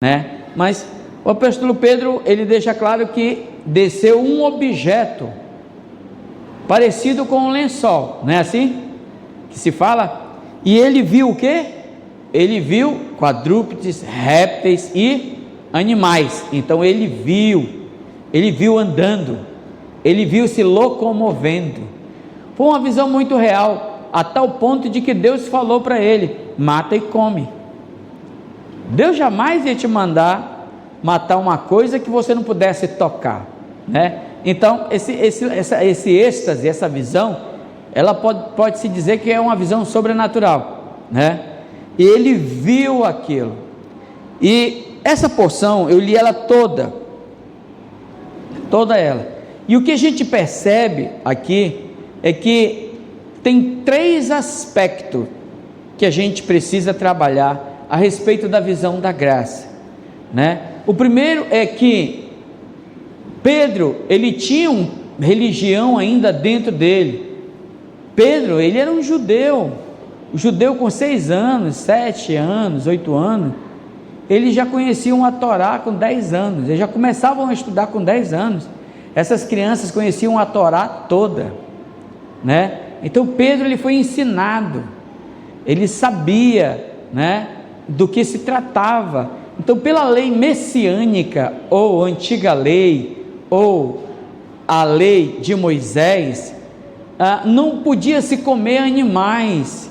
né? Mas o apóstolo Pedro, ele deixa claro que desceu um objeto parecido com um lençol, não é assim que se fala? E ele viu o quê? Ele viu quadrúpedes, répteis e animais. Então ele viu andando, ele viu se locomovendo. Foi uma visão muito real, a tal ponto de que Deus falou para ele: mata e come. Deus jamais ia te mandar matar uma coisa que você não pudesse tocar, né? Então esse êxtase, essa visão, ela pode se dizer que é uma visão sobrenatural, né? E ele viu aquilo, e essa porção eu li ela toda ela, e o que a gente percebe aqui é que tem 3 aspectos que a gente precisa trabalhar a respeito da visão da graça, né? O primeiro é que Pedro, ele tinha uma religião ainda dentro dele. Pedro, ele era um judeu com 6 anos, 7 anos, 8 anos, eles já conheciam a Torá com 10 anos, eles já começavam a estudar com 10 anos, essas crianças conheciam a Torá toda, né? Então Pedro, ele foi ensinado, ele sabia, né, do que se tratava. Então, pela lei messiânica, ou antiga lei, ou a lei de Moisés, não podia se comer animais,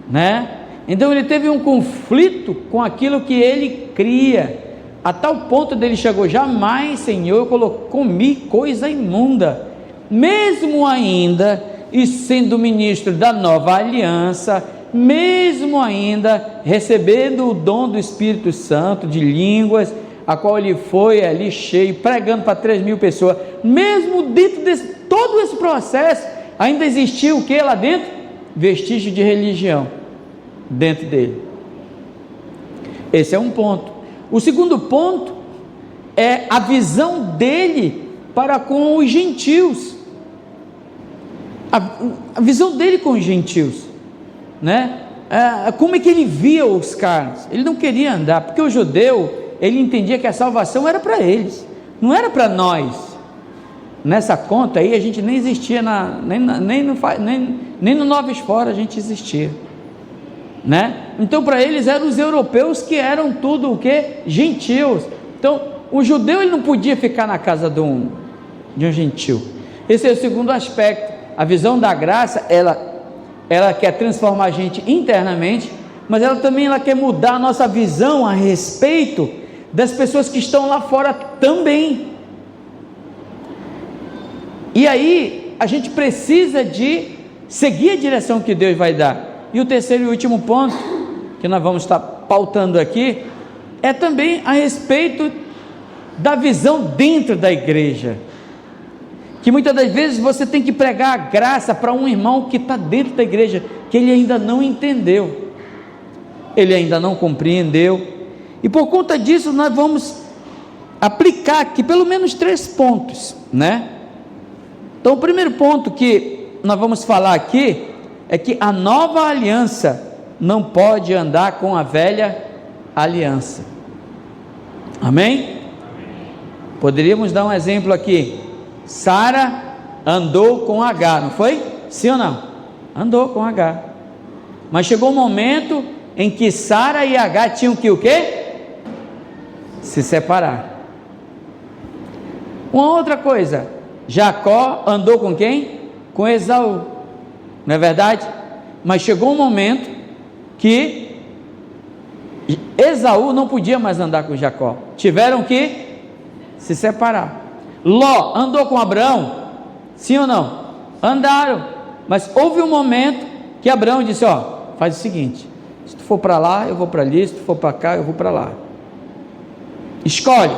né? Então ele teve um conflito com aquilo que ele cria, a tal ponto dele chegou: jamais, Senhor, eu comi coisa imunda, mesmo ainda e sendo ministro da nova aliança, mesmo ainda recebendo o dom do Espírito Santo de línguas, a qual ele foi ali cheio, pregando para 3.000 pessoas, mesmo dentro de todo esse processo, ainda existia o que lá dentro? Vestígio de religião dentro dele. Esse é um ponto. O segundo ponto é a visão dele para com os gentios, a visão dele com os gentios, né? Como é que ele via os caras? Ele não queria andar, porque o judeu, ele entendia que a salvação era para eles, não era para nós. Nessa conta aí a gente nem existia, nem no Nova Esfora a gente existia, né? Então para eles eram os europeus que eram tudo o que? Gentios. Então o judeu, ele não podia ficar na casa de um gentil. Esse é o segundo aspecto. A visão da graça, ela quer transformar a gente internamente, mas ela também quer mudar a nossa visão a respeito das pessoas que estão lá fora também. E aí a gente precisa de seguir a direção que Deus vai dar. E o terceiro e último ponto que nós vamos estar pautando aqui é também a respeito da visão dentro da igreja, que muitas das vezes você tem que pregar a graça para um irmão que está dentro da igreja, que ele ainda não entendeu, ele ainda não compreendeu, e por conta disso nós vamos aplicar aqui pelo menos 3 pontos, né? Então o primeiro ponto que nós vamos falar aqui é que a nova aliança não pode andar com a velha aliança. Amém? Poderíamos dar um exemplo aqui. Sara andou com Agar, não foi? Sim ou não? Andou com Agar, mas chegou um momento em que Sara e Agar tinham que o quê? Se separar. Uma outra coisa, Jacó andou com quem? Com Esaú, não é verdade? Mas chegou um momento que Esaú não podia mais andar com Jacó, tiveram que se separar. Ló andou com Abraão? Sim ou não? Andaram, mas houve um momento que Abraão disse: ó, faz o seguinte, se tu for para lá, eu vou para ali, se tu for para cá, eu vou para lá, escolhe.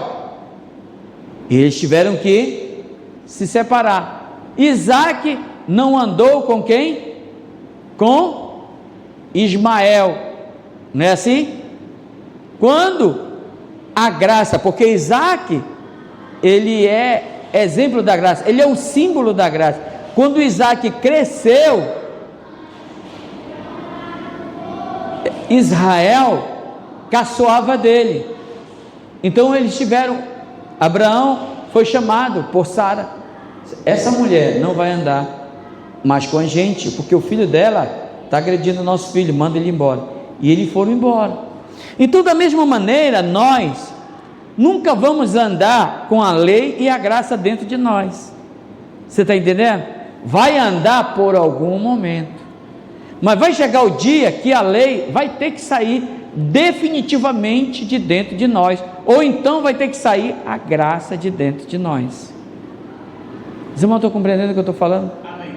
E eles tiveram que se separar. Isaac não andou com quem? Com Ismael, não é assim? Quando a graça, porque Isaac, ele é exemplo da graça, ele é um símbolo da graça. Quando Isaac cresceu, Israel caçoava dele, Então eles tiveram, Abraão foi chamado por Sara, essa mulher não vai andar mais com a gente, porque o filho dela está agredindo o nosso filho, manda ele embora. E eles foram embora. Então, da mesma maneira, nós nunca vamos andar com a lei e a graça dentro de nós. Você está entendendo? Vai andar por algum momento, mas vai chegar o dia que a lei vai ter que sair definitivamente de dentro de nós, ou então vai ter que sair a graça de dentro de nós. Vocês não estão compreendendo o que eu estou falando? Amém.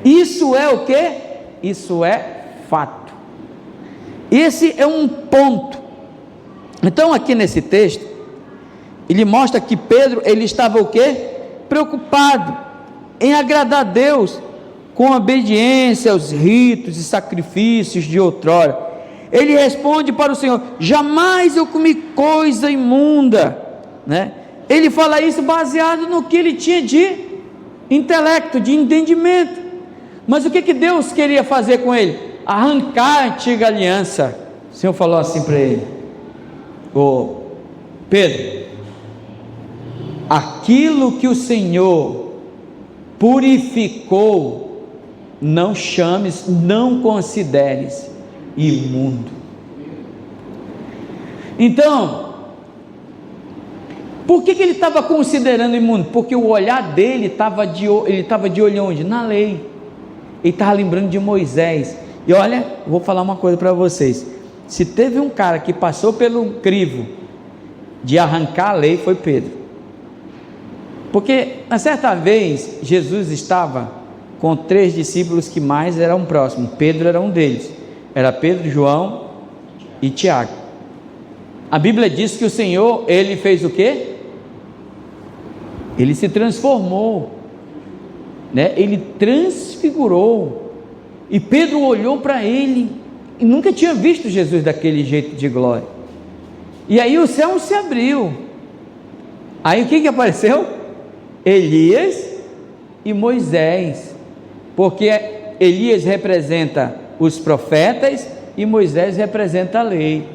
Isso é o que? Isso é fato. Esse é um ponto. Então aqui nesse texto ele mostra que Pedro, ele estava o que? Preocupado em agradar a Deus com obediência aos ritos e sacrifícios de outrora. Ele responde para o Senhor: jamais eu comi coisa imunda, né? Ele fala isso baseado no que ele tinha de intelecto, de entendimento. Mas o que Deus queria fazer com ele? Arrancar a antiga aliança. O Senhor falou assim para ele: ô Pedro, aquilo que o Senhor purificou, não chames, não consideres imundo. Então, por que ele estava considerando imundo? Porque o olhar dele estava de olho onde? Na lei. Ele estava lembrando de Moisés. E olha, eu vou falar uma coisa para vocês: se teve um cara que passou pelo crivo de arrancar a lei, foi Pedro. Porque, na certa vez, Jesus estava com 3 discípulos que mais eram próximos. Pedro era um deles. Era Pedro, João e Tiago. A Bíblia diz que o Senhor, ele fez o quê? Ele se transformou, né? Ele transfigurou. E Pedro olhou para ele e nunca tinha visto Jesus daquele jeito de glória. E aí o céu se abriu. Aí o que apareceu? Elias e Moisés, porque Elias representa os profetas e Moisés representa a lei.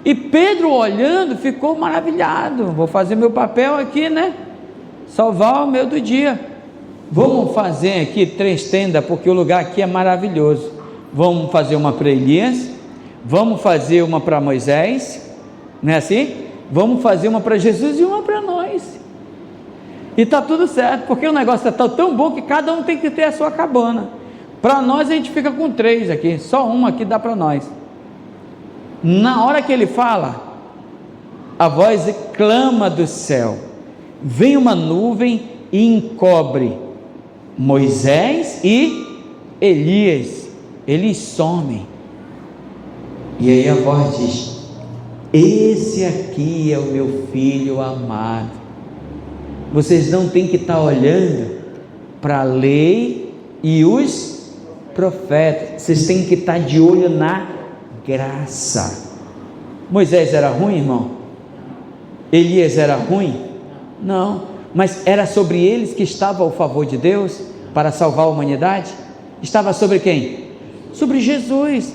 E Pedro, olhando, ficou maravilhado. Vou fazer meu papel aqui, né? Salvar o meu do dia. Vamos fazer aqui 3 tendas, porque o lugar aqui é maravilhoso. Vamos fazer uma para Elias, vamos fazer uma para Moisés, não é assim? Vamos fazer uma para Jesus e uma para nós. E está tudo certo, porque o negócio está tão bom que cada um tem que ter a sua cabana. Para nós a gente fica com 3 aqui, só uma aqui dá para nós. Na hora que ele fala, a voz clama do céu, vem uma nuvem e encobre Moisés e Elias. Eles somem. E aí a voz diz: esse aqui é o meu filho amado. Vocês não têm que estar olhando para a lei e os profetas, vocês têm que estar de olho na graça. Moisés era ruim, irmão? Elias era ruim? Não, mas era sobre eles que estava o favor de Deus para salvar a humanidade? Estava sobre quem? Sobre Jesus.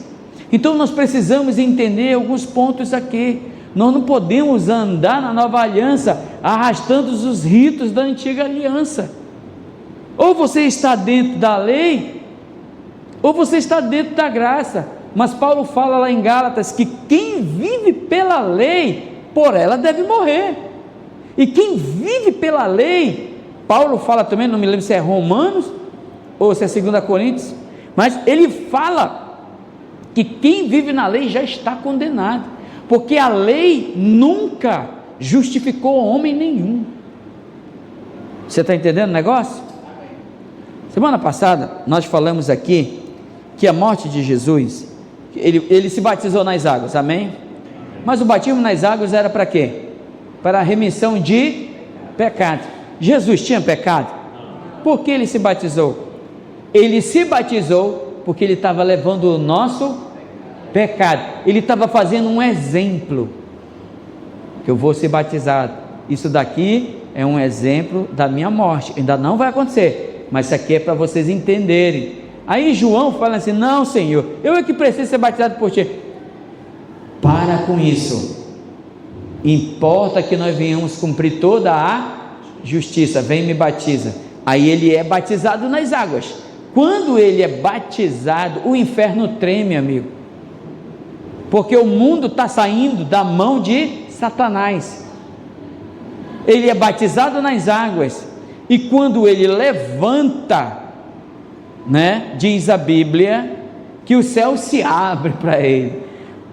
Então nós precisamos entender alguns pontos aqui. Nós não podemos andar na nova aliança arrastando os ritos da antiga aliança. Ou você está dentro da lei, ou você está dentro da graça. Mas Paulo fala lá em Gálatas que quem vive pela lei, por ela deve morrer. E quem vive pela lei, Paulo fala também, não me lembro se é Romanos ou se é 2 Coríntios, mas ele fala que quem vive na lei já está condenado, porque a lei nunca justificou homem nenhum. Você está entendendo o negócio? Semana passada nós falamos aqui que a morte de Jesus, ele se batizou nas águas, amém? Mas o batismo nas águas era para quê? Para a remissão de pecado. Jesus tinha pecado? Por que ele se batizou? Ele se batizou porque ele estava levando o nosso pecado. Ele estava fazendo um exemplo, que eu vou ser batizado, isso daqui é um exemplo da minha morte, ainda não vai acontecer, mas isso aqui é para vocês entenderem. Aí João fala assim: não, Senhor, eu é que preciso ser batizado por ti. Para com isso. importa que nós venhamos cumprir toda a justiça, vem e me batiza. Aí ele é batizado nas águas. Quando ele é batizado, o inferno treme, amigo, porque o mundo está saindo da mão de Satanás. Ele é batizado nas águas, e quando ele levanta, diz a Bíblia, que o céu se abre para ele.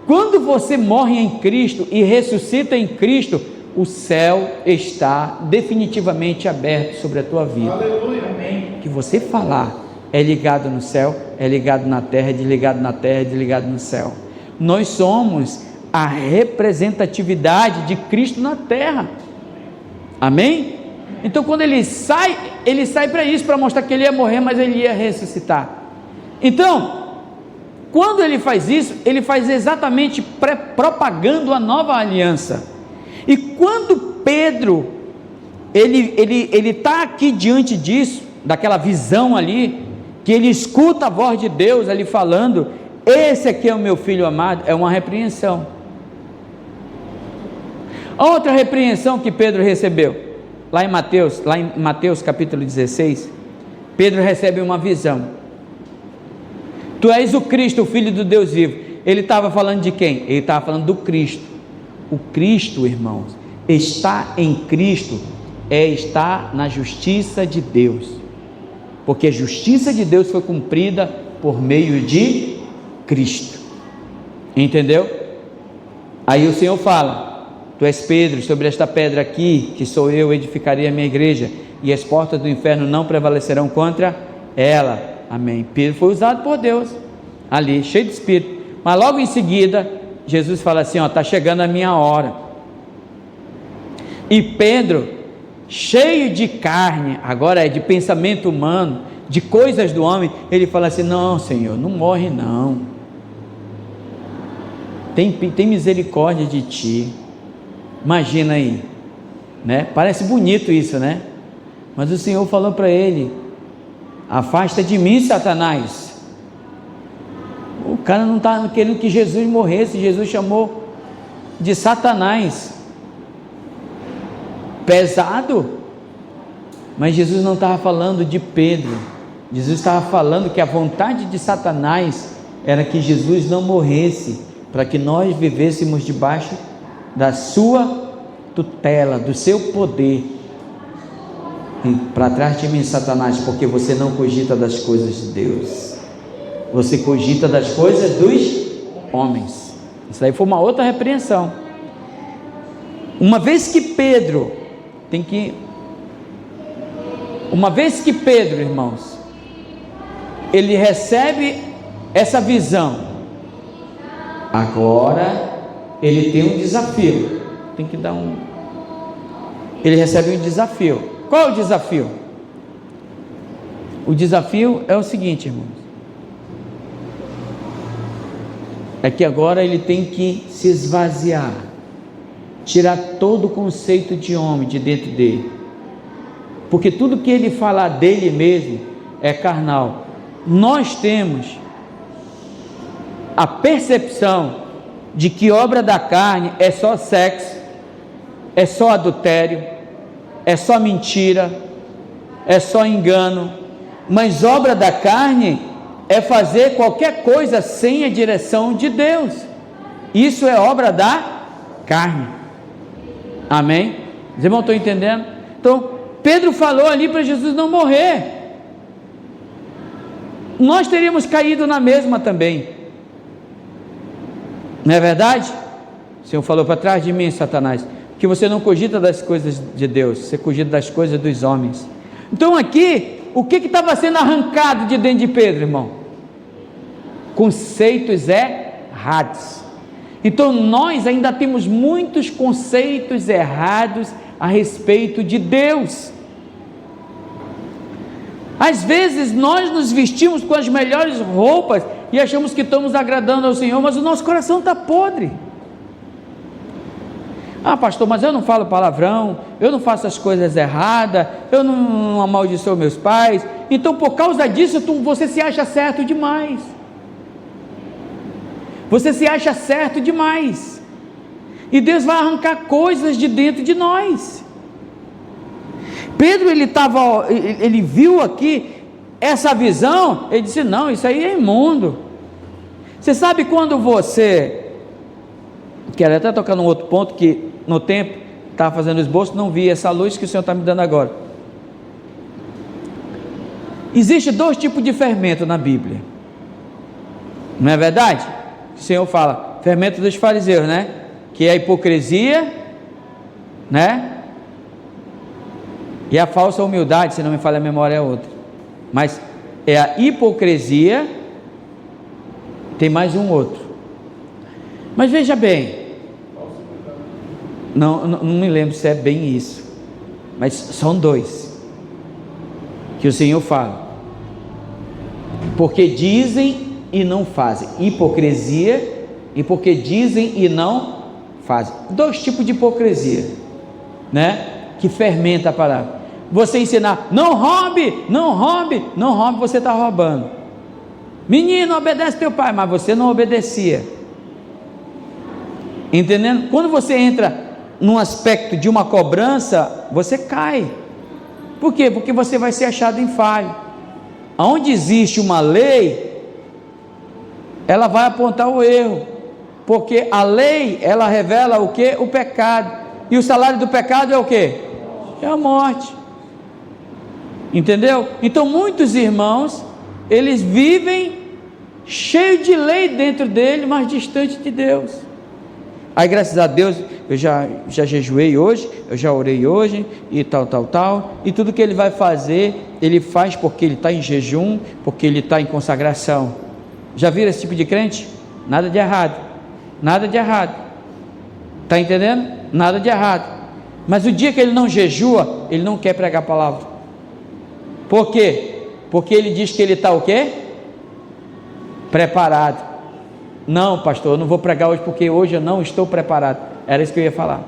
Quando você morre em Cristo e ressuscita em Cristo, o céu está definitivamente aberto sobre a tua vida. Aleluia, amém. O que você falar é ligado no céu, é ligado na terra, é desligado na terra, é desligado no céu. Nós somos a representatividade de Cristo na terra. Amém? Então quando ele sai para isso, para mostrar que ele ia morrer, mas ele ia ressuscitar. Então, quando ele faz isso, ele faz exatamente propagando a nova aliança. E quando Pedro, ele está aqui diante disso, daquela visão ali, que ele escuta a voz de Deus ali falando, esse aqui é o meu filho amado, é uma repreensão. Outra repreensão que Pedro recebeu, lá em Mateus capítulo 16, Pedro recebe uma visão. Tu és o Cristo, o Filho do Deus vivo. Ele estava falando de quem? Ele estava falando do Cristo. O Cristo, irmãos, estar em Cristo é estar na justiça de Deus, porque a justiça de Deus foi cumprida por meio de Cristo. Entendeu? Aí o Senhor fala: tu és Pedro, sobre esta pedra aqui, que sou eu, edificarei a minha igreja, e as portas do inferno não prevalecerão contra ela. Amém. Pedro foi usado por Deus ali, cheio de Espírito, mas logo em seguida Jesus fala assim: está chegando a minha hora. E Pedro, cheio de carne, agora é de pensamento humano, de coisas do homem, ele fala assim: não, Senhor, não morre não, tem misericórdia de ti. Imagina aí, parece bonito isso, mas o Senhor falou para ele: afasta de mim, Satanás. O cara não está querendo que Jesus morresse. Jesus chamou de Satanás. Pesado. Mas Jesus não estava falando de Pedro. Jesus estava falando que a vontade de Satanás era que Jesus não morresse, para que nós vivêssemos debaixo da sua tutela, do seu poder. Para trás de mim, Satanás, porque você não cogita das coisas de Deus, você cogita das coisas dos homens. Isso aí foi uma outra repreensão. Uma vez que Pedro, irmãos, ele recebe essa visão, agora ele tem um desafio. Ele recebe um desafio. Qual é o desafio? O desafio é o seguinte, irmãos, é que agora ele tem que se esvaziar, tirar todo o conceito de homem de dentro dele, porque tudo que ele falar dele mesmo é carnal. Nós temos a percepção de que obra da carne é só sexo, é só adultério, é só mentira, é só engano, mas obra da carne é fazer qualquer coisa sem a direção de Deus. Isso é obra da carne. Amém? Os irmãos estão entendendo? Então Pedro falou ali para Jesus não morrer. Nós teríamos caído na mesma também, não é verdade? O Senhor falou: para trás de mim, Satanás, que você não cogita das coisas de Deus, você cogita das coisas dos homens. Então aqui, o que estava sendo arrancado de dentro de Pedro, irmão? Conceitos errados. Então nós ainda temos muitos conceitos errados a respeito de Deus. Às vezes nós nos vestimos com as melhores roupas e achamos que estamos agradando ao Senhor, mas o nosso coração está podre. Ah, pastor, mas eu não falo palavrão, eu não faço as coisas erradas, eu não amaldiçoo meus pais, então por causa disso você se acha certo demais. Você se acha certo demais. e Deus vai arrancar coisas de dentro de nós. Pedro, ele viu aqui essa visão, ele disse: não, isso aí é imundo. Você sabe quando você, quero até tocar num outro ponto, que no tempo, estava fazendo o esboço, não vi essa luz que o Senhor está me dando agora. Existe 2 tipos de fermento na Bíblia, não é verdade? O Senhor fala, fermento dos fariseus, né? Que é a hipocrisia, né? E a falsa humildade, se não me falha a memória, é outra. Mas é a hipocrisia, tem mais um outro. Mas veja bem, não me lembro se é bem isso, mas são 2 que o Senhor fala. Porque dizem e não fazem. Hipocrisia e porque dizem e não fazem. 2 tipos de hipocrisia, né? Que fermenta a palavra. Você ensinar, não roube, não roube, não roube, você está roubando. Menino, obedece teu pai, mas você não obedecia. Entendendo? Quando você entra num aspecto de uma cobrança, você cai. Por quê? Porque você vai ser achado em falha. Onde existe uma lei, ela vai apontar o erro, porque a lei, ela revela o que? O pecado, e o salário do pecado é o que? É a morte. Entendeu? Então muitos irmãos, eles vivem cheio de lei dentro dele, mas distante de Deus. Aí graças a Deus, eu já jejuei hoje, eu já orei hoje, e tal, e tudo que ele vai fazer, ele faz porque ele está em jejum, porque ele está em consagração. Já viram esse tipo de crente? Nada de errado, nada de errado, está entendendo? Nada de errado, mas o dia que ele não jejua, ele não quer pregar a palavra. Por quê? Porque ele diz que ele está o quê? Preparado. Não, pastor, eu não vou pregar hoje porque hoje eu não estou preparado. Era isso que eu ia falar.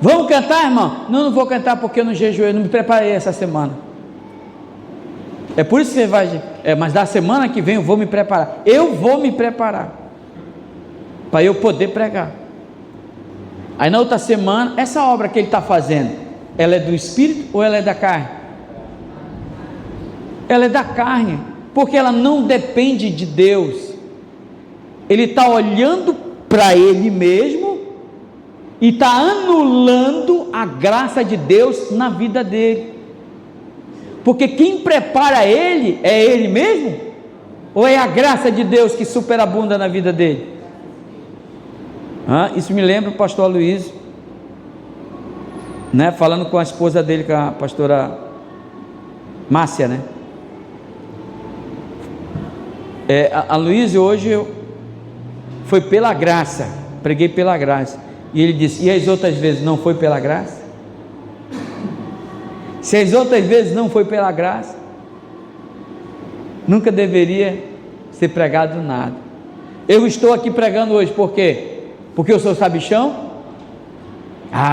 Vamos cantar, irmão? Não vou cantar porque eu não jejuei, não me preparei essa semana. É por isso que você vai, mas da semana que vem eu vou me preparar. Eu vou me preparar para eu poder pregar. Aí na outra semana, essa obra que ele está fazendo, ela é do Espírito ou ela é da carne? Ela é da carne, porque ela não depende de Deus. Ele está olhando para ele mesmo e está anulando a graça de Deus na vida dele. Porque quem prepara ele é ele mesmo? Ou é a graça de Deus que superabunda na vida dele? Isso me lembra o pastor Aloysio, né, falando com a esposa dele, com a pastora Márcia, né? A Aloysio hoje foi pela graça, preguei pela graça, e ele disse: e as outras vezes não foi pela graça? Se as outras vezes não foi pela graça, nunca deveria ser pregado nada. Eu estou aqui pregando hoje, por quê? Porque eu sou sabichão?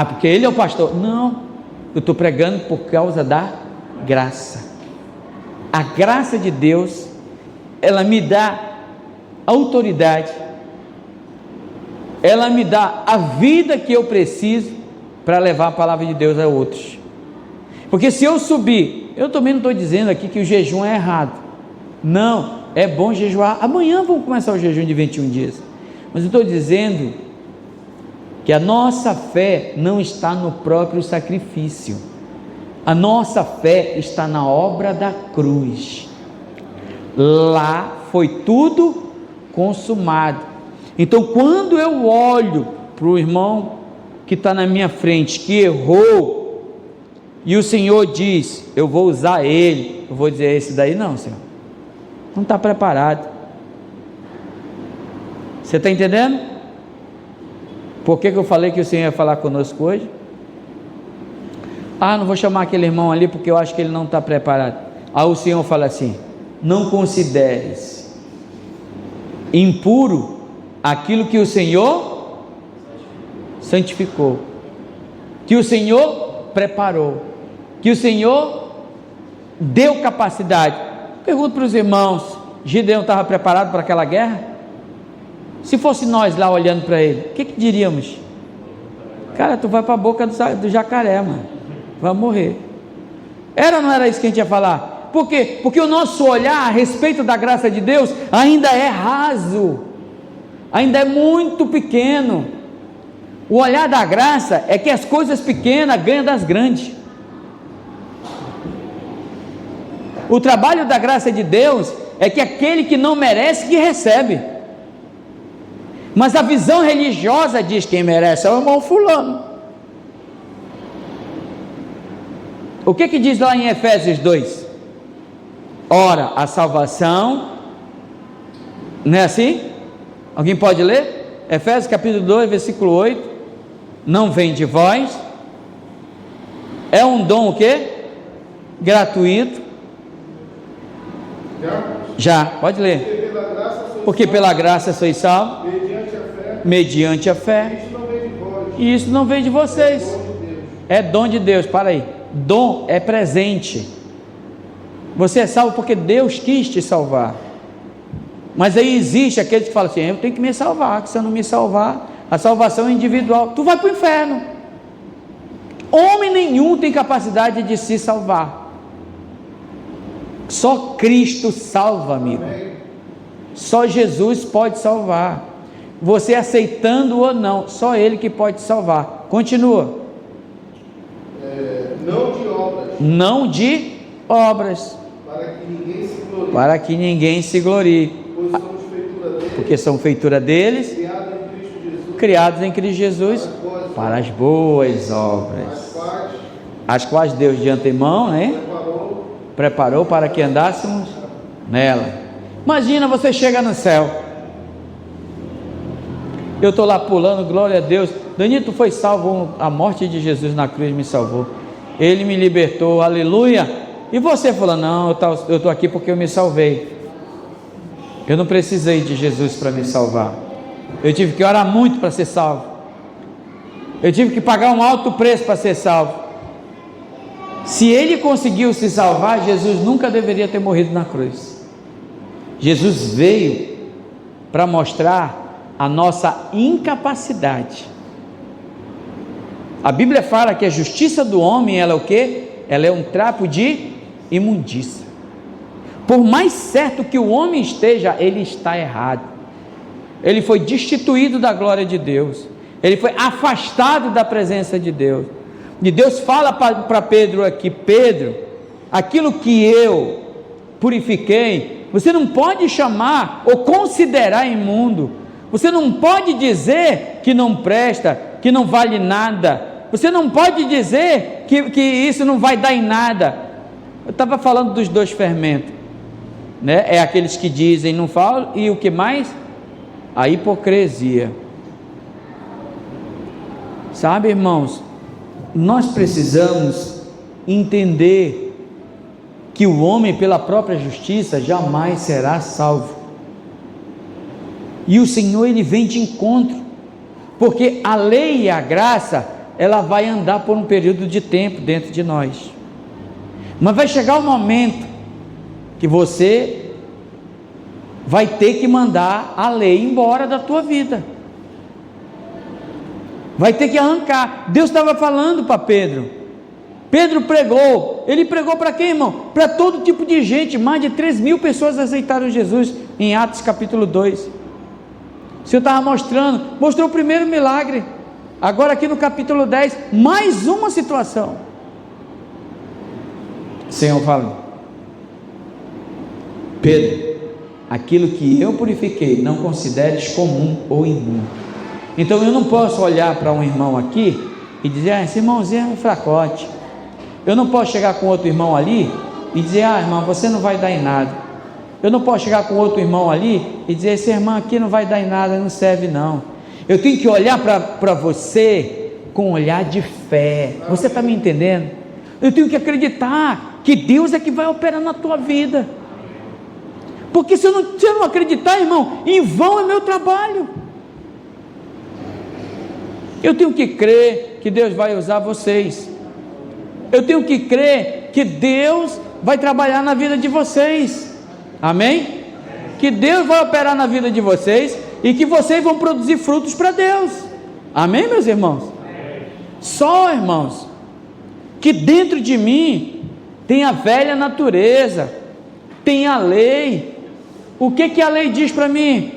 Porque ele é o pastor. Não, eu estou pregando por causa da graça. A graça de Deus, ela me dá autoridade, ela me dá a vida que eu preciso para levar a palavra de Deus a outros. Porque se eu subir, eu também não estou dizendo aqui que o jejum é errado, não, é bom jejuar. Amanhã vamos começar o jejum de 21 dias, mas eu estou dizendo que a nossa fé não está no próprio sacrifício, a nossa fé está na obra da cruz. Lá foi tudo consumado. Então quando eu olho para o irmão que está na minha frente, que errou, e o Senhor diz: eu vou usar ele, eu vou dizer: esse daí não, Senhor, não está preparado. Você está entendendo? Por que eu falei que o Senhor ia falar conosco hoje? Não vou chamar aquele irmão ali porque eu acho que ele não está preparado. O Senhor fala assim: não consideres impuro aquilo que o Senhor santificou, que o Senhor preparou, que o Senhor deu capacidade. Pergunto para os irmãos: Gideão estava preparado para aquela guerra? Se fosse nós lá olhando para ele, o que diríamos? Cara, tu vai para a boca do jacaré, mano, vai morrer. Era ou não era isso que a gente ia falar? Por quê? Porque o nosso olhar a respeito da graça de Deus ainda é raso, ainda é muito pequeno. O olhar da graça é que as coisas pequenas ganham das grandes. O trabalho da graça de Deus é que aquele que não merece, que recebe. Mas a visão religiosa diz: quem merece é o irmão fulano. O que diz lá em Efésios 2? Ora, a salvação, não é assim? Alguém pode ler? Efésios capítulo 2, versículo 8. Não vem de vós, é um dom o quê? Gratuito. Já, pode ler. Porque pela graça sois salvos, mediante a fé. E isso não vem de vocês, é dom de Deus. Para aí, dom é presente. Você é salvo porque Deus quis te salvar. Mas aí existe aqueles que falam assim: eu tenho que me salvar, que se eu não me salvar, a salvação é individual, tu vai para o inferno. Homem nenhum tem capacidade de se salvar. Só Cristo salva, amigo. Só Jesus pode salvar. Você aceitando ou não, só Ele que pode salvar. Continua. Não de obras. Não de obras. Para que ninguém se glorie. Porque são feitura deles, criados em Cristo Jesus, para as boas obras, as quais Deus de antemão, né, preparou para que andássemos nela. Imagina, você chega no céu, eu estou lá pulando, glória a Deus, Danito foi salvo, a morte de Jesus na cruz me salvou, Ele me libertou, aleluia. E você fala: não, eu estou aqui porque eu me salvei, eu não precisei de Jesus para me salvar, eu tive que orar muito para ser salvo, eu tive que pagar um alto preço para ser salvo. Se Ele conseguiu se salvar, Jesus nunca deveria ter morrido na cruz. Jesus veio para mostrar a nossa incapacidade. A Bíblia fala que a justiça do homem, ela é o quê? Ela é um trapo de imundícia. Por mais certo que o homem esteja, ele está errado. Ele foi destituído da glória de Deus, ele foi afastado da presença de Deus. E Deus fala para Pedro aqui: Pedro, aquilo que eu purifiquei, você não pode chamar ou considerar imundo, você não pode dizer que não presta, que não vale nada, você não pode dizer que isso não vai dar em nada. Eu estava falando dos dois fermentos, né? É aqueles que dizem, não falam, e o que mais? A hipocrisia. Sabe, irmãos, nós precisamos entender que o homem, pela própria justiça, jamais será salvo. E o Senhor, Ele vem de encontro, porque a lei e a graça, ela vai andar por um período de tempo dentro de nós, mas vai chegar um momento que você vai ter que mandar a lei embora da tua vida, vai ter que arrancar. Deus estava falando para Pedro, Pedro pregou, ele pregou para quem, irmão? Para todo tipo de gente. Mais de 3.000 pessoas aceitaram Jesus em Atos capítulo 2. O Senhor estava mostrou o primeiro milagre. Agora aqui no capítulo 10, mais uma situação. O Senhor fala: Pedro, aquilo que eu purifiquei, não consideres comum ou imundo. Então eu não posso olhar para um irmão aqui e dizer: esse irmãozinho é um fracote. Eu não posso chegar com outro irmão ali e dizer: irmão, você não vai dar em nada. Eu não posso chegar com outro irmão ali e dizer: esse irmão aqui não vai dar em nada, não serve não. Eu tenho que olhar para você com um olhar de fé. Você está me entendendo? Eu tenho que acreditar que Deus é que vai operar na tua vida, porque se eu não acreditar, irmão, em vão é meu trabalho. Eu tenho que crer que Deus vai usar vocês, eu tenho que crer que Deus vai trabalhar na vida de vocês, amém? Que Deus vai operar na vida de vocês, e que vocês vão produzir frutos para Deus. Amém, meus irmãos? Só, irmãos, que dentro de mim tem a velha natureza, tem a lei. O que a lei diz para mim?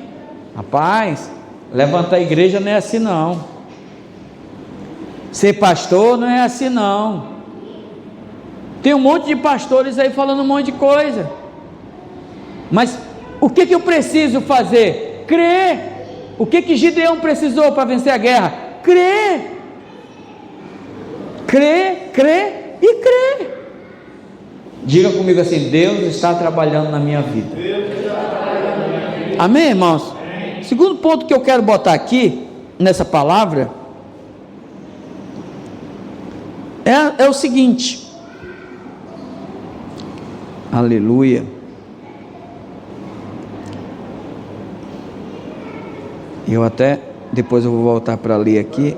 Rapaz, levantar a igreja não é assim não, ser pastor não é assim não. Tem um monte de pastores aí falando um monte de coisa, mas o que eu preciso fazer? Crer. O que Gideão precisou para vencer a guerra? Crer. Crer e crer. Diga comigo assim: Deus está trabalhando na minha vida. Amém, irmãos? Segundo ponto que eu quero botar aqui nessa palavra é o seguinte. Aleluia. Depois eu vou voltar para ler aqui.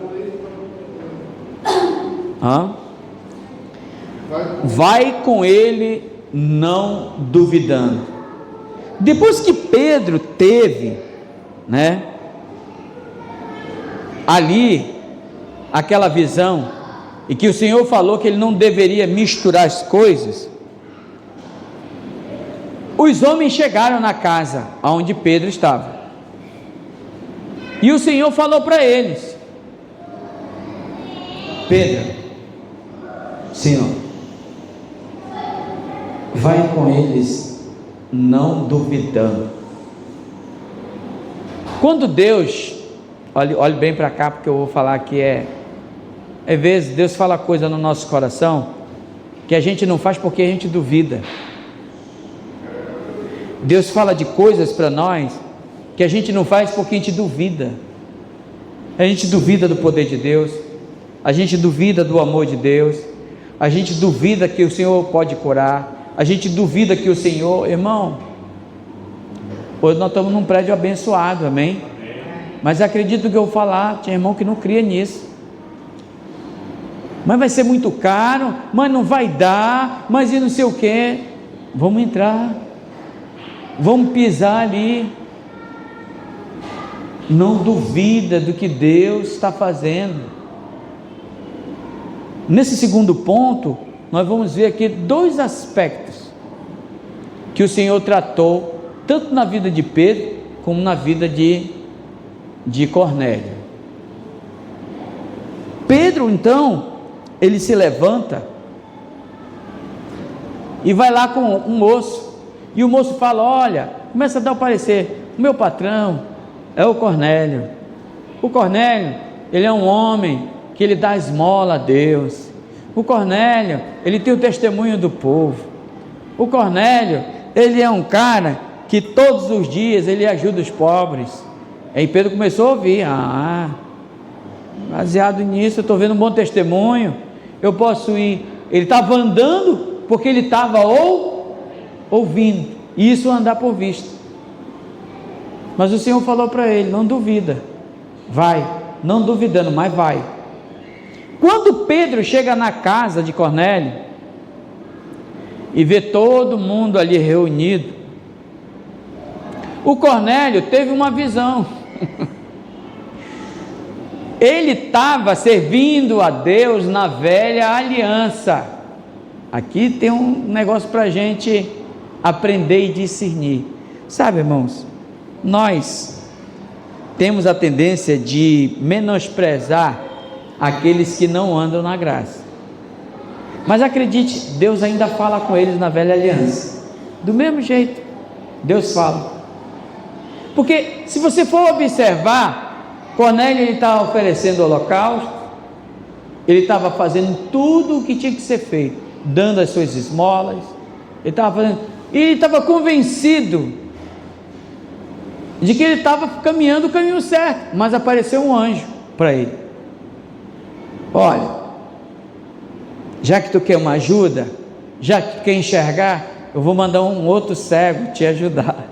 Vai com ele não duvidando. Depois que Pedro teve, ali aquela visão, e que o Senhor falou que ele não deveria misturar as coisas, os homens chegaram na casa onde Pedro estava, e o Senhor falou para eles: Pedro, Senhor, vai com eles não duvidando. Quando Deus, olhe bem para cá, porque eu vou falar que às vezes Deus fala coisa no nosso coração que a gente não faz porque a gente duvida. Deus fala de coisas para nós que a gente não faz porque a gente duvida. A gente duvida do poder de Deus, a gente duvida do amor de Deus, a gente duvida que o Senhor pode curar, a gente duvida que o Senhor, irmão, hoje nós estamos num prédio abençoado, amém? Mas acredito que eu vou falar, tinha irmão que não cria nisso. Mas vai ser muito caro, mas não vai dar, mas e não sei o que. Vamos entrar, vamos pisar ali. Não duvida do que Deus está fazendo. Nesse segundo ponto, nós vamos ver aqui dois aspectos que o Senhor tratou, tanto na vida de Pedro, como na vida de Cornélio. Pedro, então, ele se levanta e vai lá com um moço, e o moço fala: olha, começa a dar o parecer, o meu patrão é o Cornélio. O Cornélio, ele é um homem que ele dá esmola a Deus. O Cornélio, ele tem o testemunho do povo. O Cornélio, ele é um cara que todos os dias ele ajuda os pobres. Aí Pedro começou a ouvir: baseado nisso, eu estou vendo um bom testemunho, eu posso ir. Ele estava andando porque ele estava ouvindo, e isso é andar por vista. Mas o Senhor falou para ele: não duvida, vai, não duvidando, mas vai. Quando Pedro chega na casa de Cornélio e vê todo mundo ali reunido, o Cornélio teve uma visão. Ele estava servindo a Deus na velha aliança. Aqui tem um negócio para a gente aprender e discernir. Sabe, irmãos, nós temos a tendência de menosprezar aqueles que não andam na graça. Mas acredite, Deus ainda fala com eles na velha aliança. Do mesmo jeito, Deus fala. Porque se você for observar, Cornélio, ele estava oferecendo holocausto, ele estava fazendo tudo o que tinha que ser feito, dando as suas esmolas, ele estava fazendo, e ele estava convencido de que ele estava caminhando o caminho certo, mas apareceu um anjo para ele: olha, já que tu quer uma ajuda, já que tu quer enxergar, eu vou mandar um outro cego te ajudar.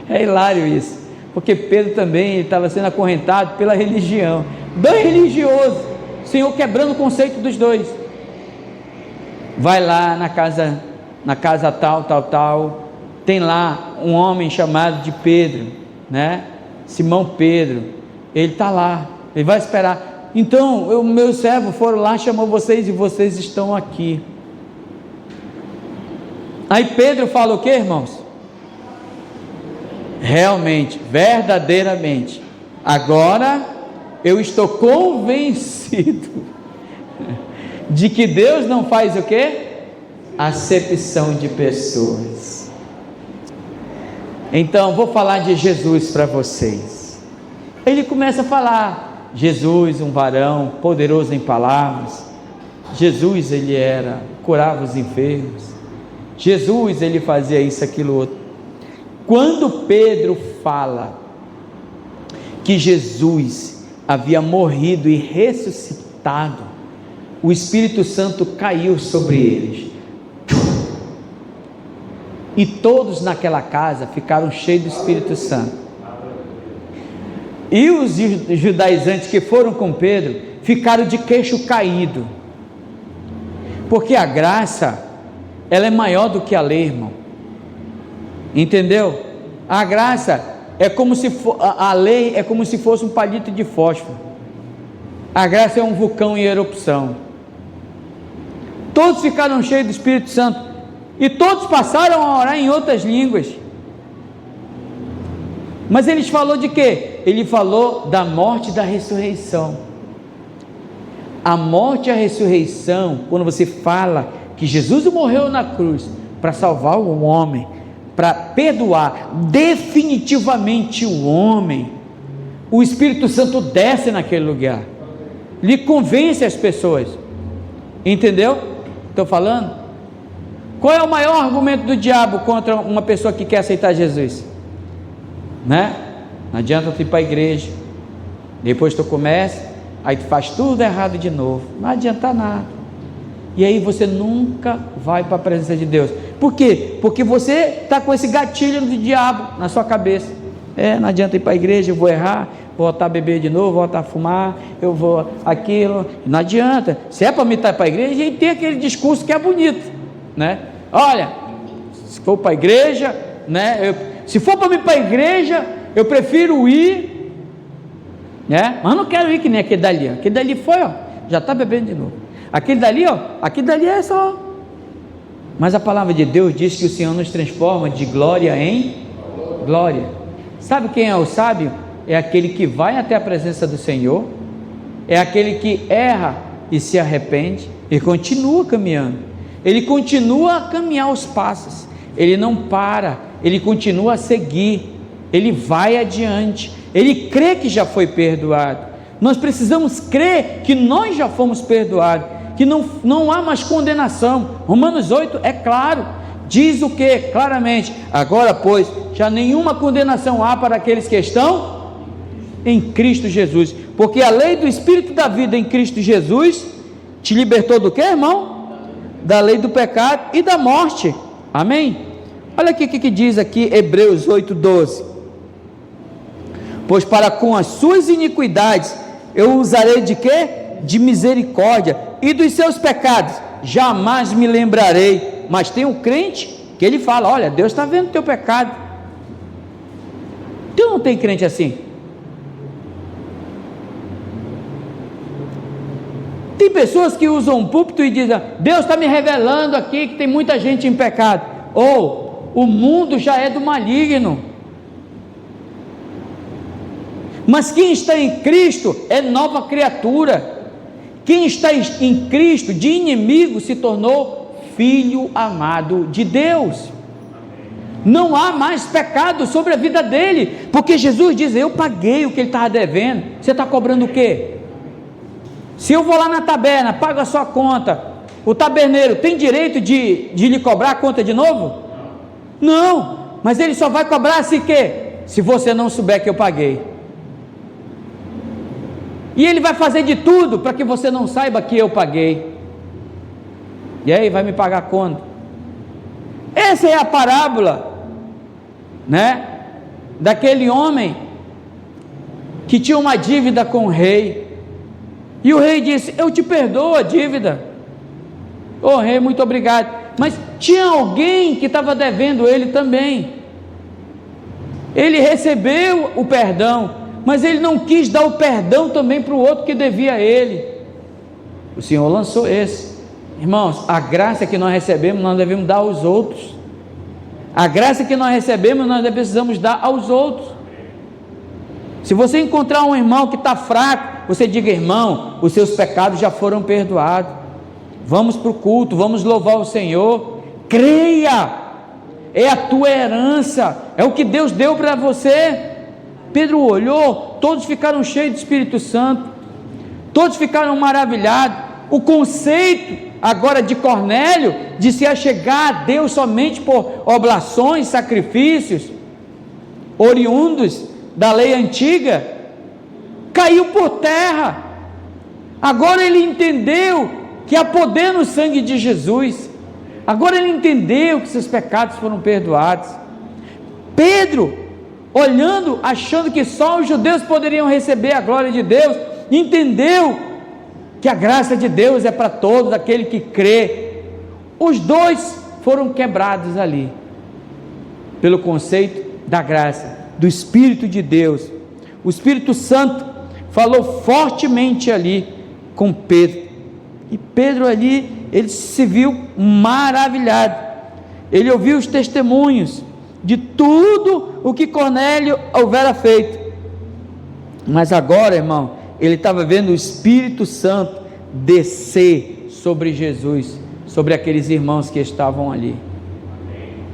É hilário isso, porque Pedro também estava sendo acorrentado pela religião, dois religiosos, o Senhor quebrando o conceito dos dois. Vai lá na casa tal, tem lá um homem chamado de Pedro, Simão Pedro, ele está lá, ele vai esperar. Então, meus servos foram lá, chamou vocês e vocês estão aqui. Aí Pedro fala o que, irmãos? Realmente, verdadeiramente, agora eu estou convencido de que Deus não faz o quê? Acepção de pessoas. Então, vou falar de Jesus para vocês. Ele começa a falar, Jesus, um varão poderoso em palavras. Jesus, ele curava os enfermos. Jesus, ele fazia isso, aquilo, outro. Quando Pedro fala que Jesus havia morrido e ressuscitado, o Espírito Santo caiu sobre eles. E todos naquela casa ficaram cheios do Espírito Santo. E os judaizantes que foram com Pedro ficaram de queixo caído. Porque a graça, ela é maior do que a lei, irmão. Entendeu? A graça é como se a lei é como se fosse um palito de fósforo. A graça é um vulcão em erupção. Todos ficaram cheios do Espírito Santo e todos passaram a orar em outras línguas. Mas eles falou de quê? Ele falou da morte e da ressurreição. A morte e a ressurreição, quando você fala que Jesus morreu na cruz para salvar o homem, para perdoar definitivamente o homem, o Espírito Santo desce naquele lugar, lhe convence as pessoas. Entendeu? Estou falando? Qual é o maior argumento do diabo contra uma pessoa que quer aceitar Jesus? Né? Não adianta tu ir para a igreja, depois tu começa, aí tu faz tudo errado de novo, não adianta nada, e aí você nunca vai para a presença de Deus. Por quê? Porque você está com esse gatilho do diabo na sua cabeça. Não adianta ir para a igreja, eu vou errar, vou voltar a beber de novo, vou voltar a fumar, eu vou aquilo, não adianta. Se é para me estar para a igreja, e tem aquele discurso que é bonito, né? Olha, se for para a igreja, né? Se for para mim para a igreja, eu prefiro ir, né? Mas não quero ir que nem aquele dali. Aquele dali foi, ó, já está bebendo de novo. Aquele dali, ó, aquele dali é só. Mas a palavra de Deus diz que o Senhor nos transforma de glória em glória. Sabe quem é o sábio? É aquele que vai até a presença do Senhor, é aquele que erra e se arrepende e continua caminhando. Ele continua a caminhar os passos, ele não para, ele continua a seguir, ele vai adiante, ele crê que já foi perdoado. Nós precisamos crer que nós já fomos perdoados, que não há mais condenação. Romanos 8 é claro, diz o que? Claramente, agora pois, já nenhuma condenação há para aqueles que estão em Cristo Jesus, porque a lei do Espírito da vida em Cristo Jesus te libertou do que, irmão? Da lei do pecado e da morte. Amém? Olha aqui o que diz aqui Hebreus 8:12. Pois para com as suas iniquidades eu usarei de quê? De misericórdia, e dos seus pecados jamais me lembrarei. Mas tem um crente que ele fala, olha, Deus está vendo o teu pecado. Tu não tem crente assim? Tem pessoas que usam um púlpito e dizem, Deus está me revelando aqui que tem muita gente em pecado, ou o mundo já é do maligno. Mas quem está em Cristo é nova criatura. Quem está em Cristo, de inimigo, se tornou filho amado de Deus. Não há mais pecado sobre a vida dele, porque Jesus diz, eu paguei o que ele estava devendo. Você está cobrando o quê? Se eu vou lá na taberna, pago a sua conta, o taberneiro tem direito de lhe cobrar a conta de novo? Não, mas ele só vai cobrar se você não souber que eu paguei. E ele vai fazer de tudo para que você não saiba que eu paguei. E aí vai me pagar a conta. Essa é a parábola, né? Daquele homem que tinha uma dívida com o rei. E o rei disse, eu te perdoo a dívida. Ô rei, muito obrigado. Mas tinha alguém que estava devendo ele também. Ele recebeu o perdão, mas ele não quis dar o perdão também para o outro que devia a ele. O Senhor lançou esse. Irmãos, a graça que nós recebemos, nós devemos dar aos outros. A graça que nós recebemos, nós precisamos dar aos outros. Se você encontrar um irmão que está fraco, você diga: irmão, os seus pecados já foram perdoados, vamos para o culto, vamos louvar o Senhor. Creia, é a tua herança, é o que Deus deu para você. Pedro olhou, todos ficaram cheios do Espírito Santo, todos ficaram maravilhados. O conceito agora de Cornélio, de se achegar a Deus somente por oblações, sacrifícios, oriundos da lei antiga, caiu por terra. Agora ele entendeu que há poder no sangue de Jesus. Agora ele entendeu que seus pecados foram perdoados. Pedro, olhando, achando que só os judeus poderiam receber a glória de Deus, entendeu que a graça de Deus é para todos, aquele que crê. Os dois foram quebrados ali, pelo conceito da graça, do Espírito de Deus. O Espírito Santo falou fortemente ali com Pedro, e Pedro ali, ele se viu maravilhado. Ele ouviu os testemunhos de tudo o que Cornélio houvera feito, mas agora, irmão, ele estava vendo o Espírito Santo descer sobre Jesus, sobre aqueles irmãos que estavam ali,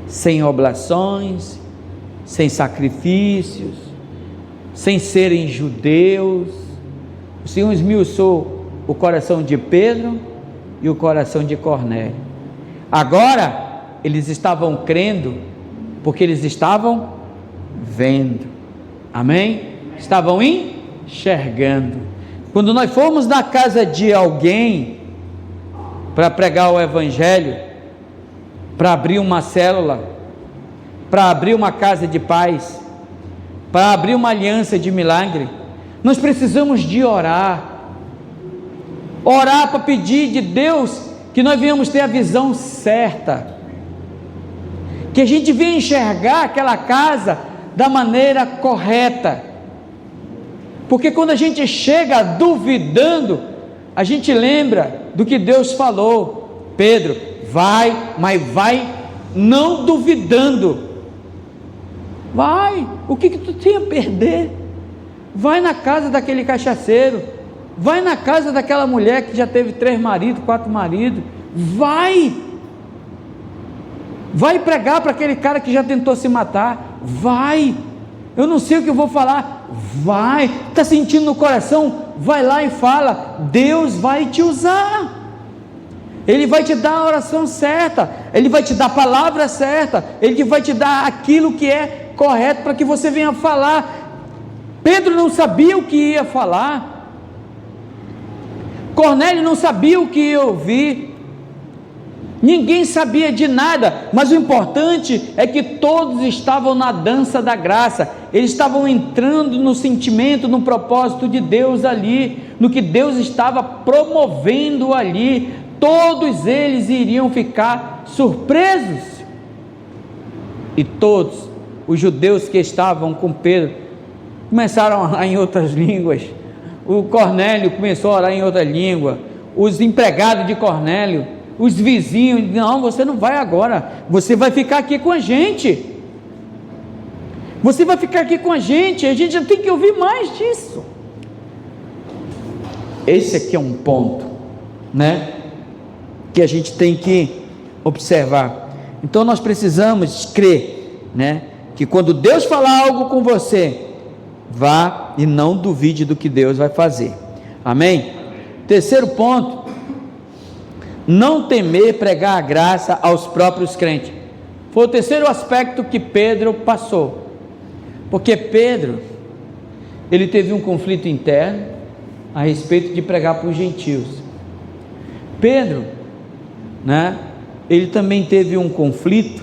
sem oblações, sem sacrifícios, sem serem judeus. O Senhor esmiuçou o coração de Pedro e o coração de Cornélio. Agora eles estavam crendo, porque eles estavam vendo, amém? Estavam enxergando. Quando nós formos na casa de alguém para pregar o Evangelho, para abrir uma célula, para abrir uma casa de paz, para abrir uma aliança de milagre, nós precisamos de orar para pedir de Deus que nós venhamos ter a visão certa, que a gente venha enxergar aquela casa da maneira correta, porque quando a gente chega duvidando, a gente lembra do que Deus falou: Pedro, vai, mas vai não duvidando, vai, o que tu tem a perder? Vai na casa daquele cachaceiro, vai na casa daquela mulher que já teve 3 maridos, 4 maridos, vai pregar para aquele cara que já tentou se matar, vai, eu não sei o que eu vou falar, vai, está sentindo no coração, vai lá e fala, Deus vai te usar, Ele vai te dar a oração certa, Ele vai te dar a palavra certa, Ele vai te dar aquilo que é correto para que você venha falar. Pedro não sabia o que ia falar, Cornélio não sabia o que ia ouvir, ninguém sabia de nada, mas o importante é que todos estavam na dança da graça, eles estavam entrando no sentimento, no propósito de Deus ali, no que Deus estava promovendo ali. Todos eles iriam ficar surpresos, e todos os judeus que estavam com Pedro começaram a orar em outras línguas. O Cornélio começou a orar em outra língua, os empregados de Cornélio, os vizinhos: não, você não vai agora, você vai ficar aqui com a gente, você vai ficar aqui com a gente já tem que ouvir mais disso. Esse aqui é um ponto, né, que a gente tem que observar. Então nós precisamos crer, né, que quando Deus falar algo com você, vá e não duvide do que Deus vai fazer, amém? Terceiro ponto: não temer pregar a graça aos próprios crentes. Foi o terceiro aspecto que Pedro passou, porque Pedro, ele teve um conflito interno a respeito de pregar para os gentios. Pedro, né, ele também teve um conflito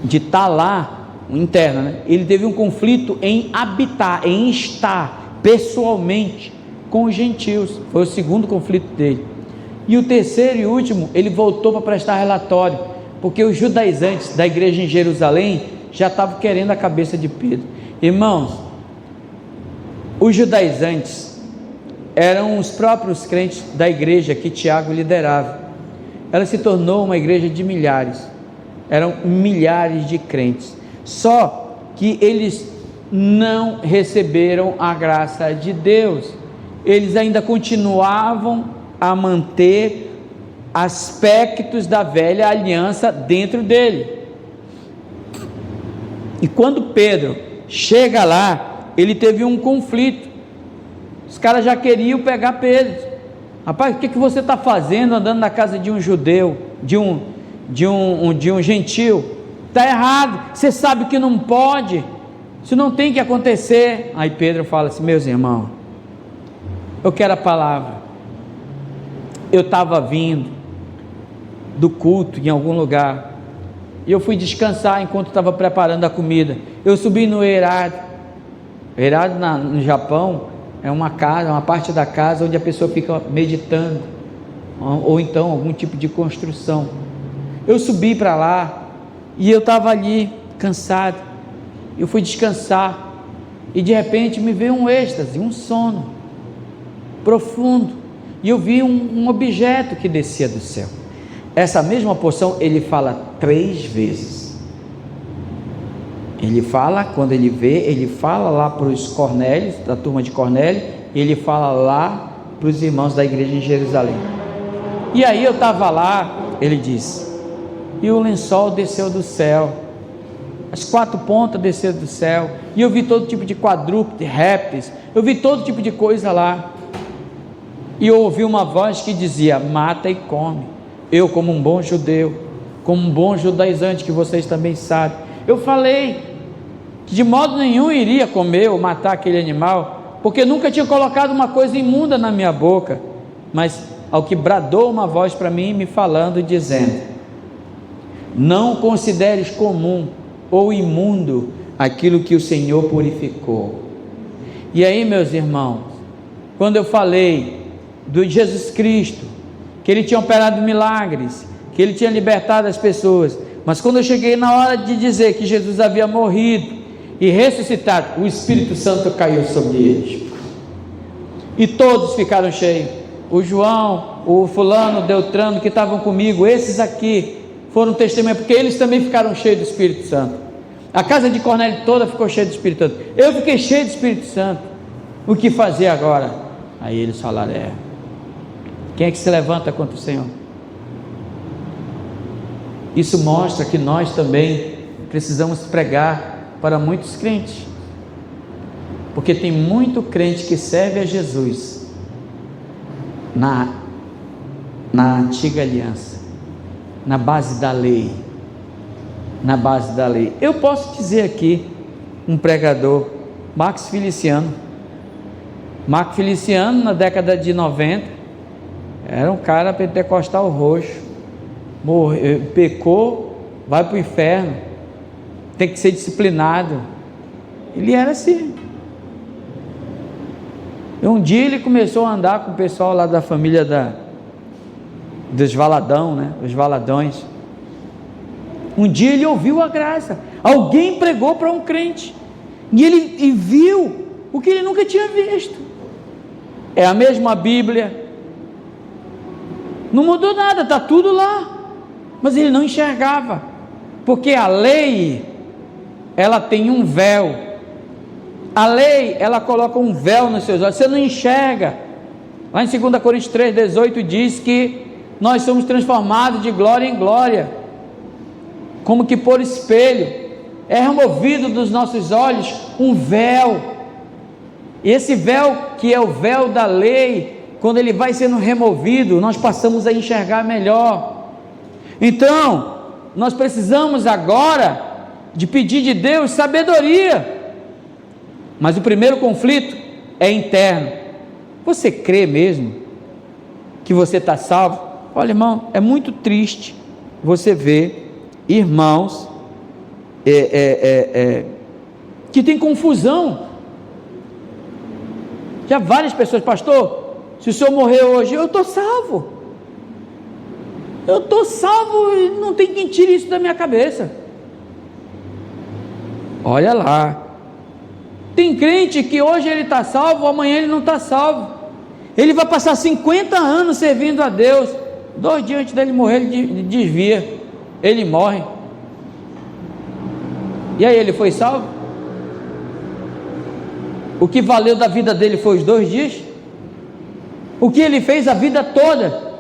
de estar lá, interno, né? Ele teve um conflito em habitar, em estar pessoalmente com os gentios. Foi o segundo conflito dele. E o terceiro e último, ele voltou para prestar relatório, porque os judaizantes da igreja em Jerusalém já estavam querendo a cabeça de Pedro. Irmãos, os judaizantes eram os próprios crentes da igreja que Tiago liderava. Ela se tornou uma igreja de milhares, eram milhares de crentes, só que eles não receberam a graça de Deus, eles ainda continuavam a manter aspectos da velha aliança dentro dele. E quando Pedro chega lá, ele teve um conflito. Os caras já queriam pegar Pedro. Rapaz, o que você está fazendo andando na casa de um judeu, de um gentil? Está errado, você sabe que não pode, isso não tem que acontecer. Aí Pedro fala assim: meus irmãos, eu quero a palavra. Eu estava vindo do culto em algum lugar, e eu fui descansar enquanto estava preparando a comida. Eu subi no eirado. Eirado no Japão é uma casa, uma parte da casa onde a pessoa fica meditando, ou então algum tipo de construção. Eu subi para lá e eu estava ali cansado. Eu fui descansar e de repente me veio um êxtase, um sono profundo, e eu vi um objeto que descia do céu. Essa mesma porção ele fala 3 vezes. Ele fala, quando ele vê, ele fala lá para os Cornélios, da turma de Cornélio, ele fala lá para os irmãos da igreja em Jerusalém. E aí eu estava lá, ele diz, e o lençol desceu do céu, as 4 pontas desceram do céu, e eu vi todo tipo de quadrúpede, répteis, eu vi todo tipo de coisa lá, e eu ouvi uma voz que dizia: mata e come. Eu, como um bom judeu, como um bom judaizante, que vocês também sabem, eu falei que de modo nenhum iria comer ou matar aquele animal, porque nunca tinha colocado uma coisa imunda na minha boca. Mas ao que bradou uma voz para mim, me falando e dizendo: não consideres comum ou imundo aquilo que o Senhor purificou. E aí, meus irmãos, quando eu falei do Jesus Cristo, que ele tinha operado milagres, que ele tinha libertado as pessoas, mas quando eu cheguei na hora de dizer que Jesus havia morrido e ressuscitado, o Espírito Santo caiu sobre eles, e todos ficaram cheios. O João, o fulano, o Deltrano, que estavam comigo, esses aqui foram testemunhas, porque eles também ficaram cheios do Espírito Santo. A casa de Cornélio toda ficou cheia do Espírito Santo, eu fiquei cheio do Espírito Santo. O que fazer agora? Aí eles falaram: quem é que se levanta contra o Senhor? Isso mostra que nós também precisamos pregar para muitos crentes, porque tem muito crente que serve a Jesus na antiga aliança, na base da lei, eu posso dizer aqui, um pregador, Marcos Feliciano, na década de 90, era um cara pentecostal roxo, morreu, pecou, vai para o inferno, tem que ser disciplinado. Ele era assim. E um dia ele começou a andar com o pessoal lá da família dos Valadão, né? Os Valadões. Um dia ele ouviu a graça, alguém pregou para um crente, e ele viu o que ele nunca tinha visto. É a mesma Bíblia, não mudou nada, está tudo lá, mas ele não enxergava, porque a lei, ela tem um véu, a lei, ela coloca um véu nos seus olhos, você não enxerga. Lá em 2 Coríntios 3,18 diz que nós somos transformados de glória em glória, como que por espelho, é removido dos nossos olhos um véu, e esse véu, que é o véu da lei, quando ele vai sendo removido, nós passamos a enxergar melhor. Então, nós precisamos agora de pedir de Deus sabedoria, mas o primeiro conflito é interno. Você crê mesmo que você está salvo? Olha, irmão, é muito triste você ver irmãos que tem confusão. Já várias pessoas: pastor, se o senhor morrer hoje, eu estou salvo, e não tem quem tire isso da minha cabeça. Olha lá. Tem crente que hoje ele está salvo, amanhã ele não está salvo. Ele vai passar 50 anos servindo a Deus. 2 dias antes dele morrer, ele desvia. Ele morre. E aí, ele foi salvo? O que valeu da vida dele foi os 2 dias? O que ele fez a vida toda?